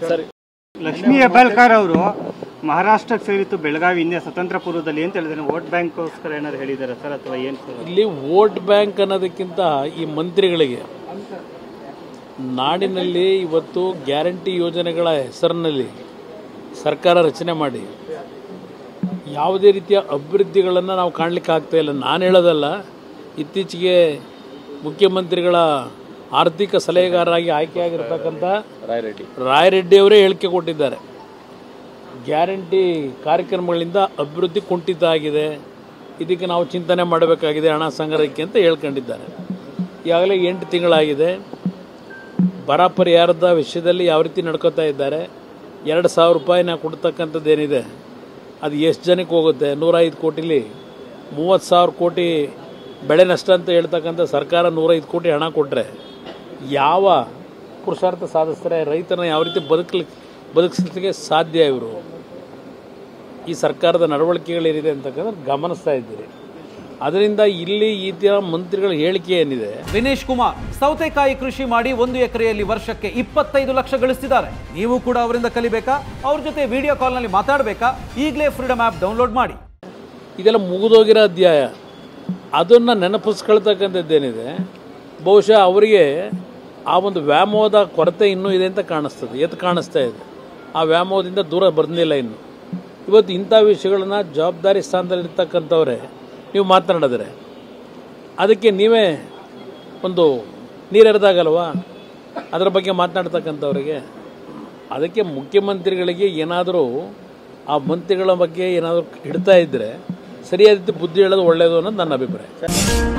ಸರಿ, ಲಕ್ಷ್ಮೀ ಹೆಬ್ಬಾಳ್ಕರ್ ಅವರು ಮಹಾರಾಷ್ಟ್ರಕ್ಕೆ ಸೇರಿತ್ತು ಬೆಳಗಾವಿ ಇಂಡಿಯಾ ಸ್ವತಂತ್ರ ಪೂರ್ವದಲ್ಲಿ ಅಂತ ಹೇಳಿದ್ರೆ ವೋಟ್ ಬ್ಯಾಂಕ್ಗೋಸ್ಕರ ಏನಾದ್ರು ಹೇಳಿದ್ದಾರೆ ಸರ್ ಅಥವಾ ಏನು ಸರ್? ಇಲ್ಲಿ ವೋಟ್ ಬ್ಯಾಂಕ್ ಅನ್ನೋದಕ್ಕಿಂತ ಈ ಮಂತ್ರಿಗಳಿಗೆ ನಾಡಿನಲ್ಲಿ ಇವತ್ತು ಗ್ಯಾರಂಟಿ ಯೋಜನೆಗಳ ಹೆಸರಿನಲ್ಲಿ ಸರ್ಕಾರ ರಚನೆ ಮಾಡಿ ಯಾವುದೇ ರೀತಿಯ ಅಭಿವೃದ್ಧಿಗಳನ್ನು ನಾವು ಕಾಣಲಿಕ್ಕೆ ಆಗ್ತಾ ಇಲ್ಲ. ನಾನು ಹೇಳೋದಲ್ಲ, ಇತ್ತೀಚೆಗೆ ಮುಖ್ಯಮಂತ್ರಿಗಳ ಆರ್ಥಿಕ ಸಲಹೆಗಾರರಾಗಿ ಆಯ್ಕೆಯಾಗಿರ್ತಕ್ಕಂಥ ರಾಯರೆಡ್ಡಿ ಅವರೇ ಹೇಳಿಕೆ ಕೊಟ್ಟಿದ್ದಾರೆ. ಗ್ಯಾರಂಟಿ ಕಾರ್ಯಕ್ರಮಗಳಿಂದ ಅಭಿವೃದ್ಧಿ ಕುಂಠಿತ ಆಗಿದೆ, ಇದಕ್ಕೆ ನಾವು ಚಿಂತನೆ ಮಾಡಬೇಕಾಗಿದೆ ಹಣ ಸಂಗ್ರಹಕ್ಕೆ ಅಂತ ಹೇಳ್ಕೊಂಡಿದ್ದಾರೆ. ಈಗಾಗಲೇ 8 ತಿಂಗಳಾಗಿದೆ. ಬರ ಪರಿಹಾರದ ವಿಷಯದಲ್ಲಿ ಯಾವ ರೀತಿ ನಡ್ಕೋತಾ ಇದ್ದಾರೆ. 2,000 ರೂಪಾಯಿನ ಕೊಡ್ತಕ್ಕಂಥದ್ದೇನಿದೆ ಅದು ಎಷ್ಟು ಜನಕ್ಕೆ ಹೋಗುತ್ತೆ? 105 ಕೋಟಿಲಿ 30,000 ಕೋಟಿ ಬೆಳೆ ನಷ್ಟ ಅಂತ ಹೇಳ್ತಕ್ಕಂಥ ಸರ್ಕಾರ 105 ಕೋಟಿ ಹಣ ಕೊಟ್ಟರೆ ಯಾವ ಪುರುಷಾರ್ಥ ಸಾಧಿಸ್ತಾರೆ? ರೈತರನ್ನ ಯಾವ ರೀತಿ ಬದುಕಿಸಲಿಕ್ಕೆ ಸಾಧ್ಯ? ಇವರು ಈ ಸರ್ಕಾರದ ನಡವಳಿಕೆಗಳೇನಿದೆ ಅಂತಕ್ಕಂಥ ಗಮನಿಸ್ತಾ ಇದ್ದೀರಿ. ಅದರಿಂದ ಇಲ್ಲಿ ಈ ತರ ಮಂತ್ರಿಗಳ ಹೇಳಿಕೆ ಏನಿದೆ. ವಿನೇಶ್ ಕುಮಾರ್ ಸೌತೆಕಾಯಿ ಕೃಷಿ ಮಾಡಿ 1 ಎಕರೆಯಲ್ಲಿ ವರ್ಷಕ್ಕೆ 25 ಲಕ್ಷ ಗಳಿಸ್ತಿದ್ದಾರೆ. ನೀವು ಕೂಡ ಅವರಿಂದ ಕಲಿಬೇಕಾ? ಅವ್ರ ಜೊತೆ ವಿಡಿಯೋ ಕಾಲ್ನಲ್ಲಿ ಮಾತಾಡಬೇಕಾ? ಈಗಲೇ ಫ್ರೀಡಮ್ ಆ್ಯಪ್ ಡೌನ್ಲೋಡ್ ಮಾಡಿ. ಇದೆಲ್ಲ ಮುಗಿದೋಗಿರೋ ಅಧ್ಯಾಯ. ಅದನ್ನು ನೆನಪಿಸ್ಕೊಳ್ತಕ್ಕಂಥದ್ದೇನಿದೆ, ಬಹುಶಃ ಅವರಿಗೆ ಆ ಒಂದು ವ್ಯಾಮೋಹದ ಕೊರತೆ ಇನ್ನೂ ಇದೆ ಅಂತ ಕಾಣಿಸ್ತದೆ, ಕಾಣಿಸ್ತಾ ಇದೆ. ಆ ವ್ಯಾಮೋಹದಿಂದ ದೂರ ಬಂದಿಲ್ಲ ಇನ್ನು. ಇವತ್ತು ಇಂಥ ವಿಷಯಗಳನ್ನ ಜವಾಬ್ದಾರಿ ಸ್ಥಾನದಲ್ಲಿರ್ತಕ್ಕಂಥವ್ರೆ ನೀವು ಮಾತನಾಡಿದ್ರೆ ಅದಕ್ಕೆ ನೀವೇ ಒಂದು ನೀರೆರೆದಾಗಲ್ವಾ ಅದರ ಬಗ್ಗೆ ಮಾತನಾಡ್ತಕ್ಕಂಥವ್ರಿಗೆ? ಅದಕ್ಕೆ ಮುಖ್ಯಮಂತ್ರಿಗಳಿಗೆ ಏನಾದರೂ ಆ ಮಂತ್ರಿಗಳ ಬಗ್ಗೆ ಏನಾದರೂ ಇಡ್ತಾ ಇದ್ದರೆ ಸರಿಯಾದ ರೀತಿ ಬುದ್ಧಿ ಹೇಳೋದು ಒಳ್ಳೆಯದು ಅನ್ನೋದು ನನ್ನ ಅಭಿಪ್ರಾಯ.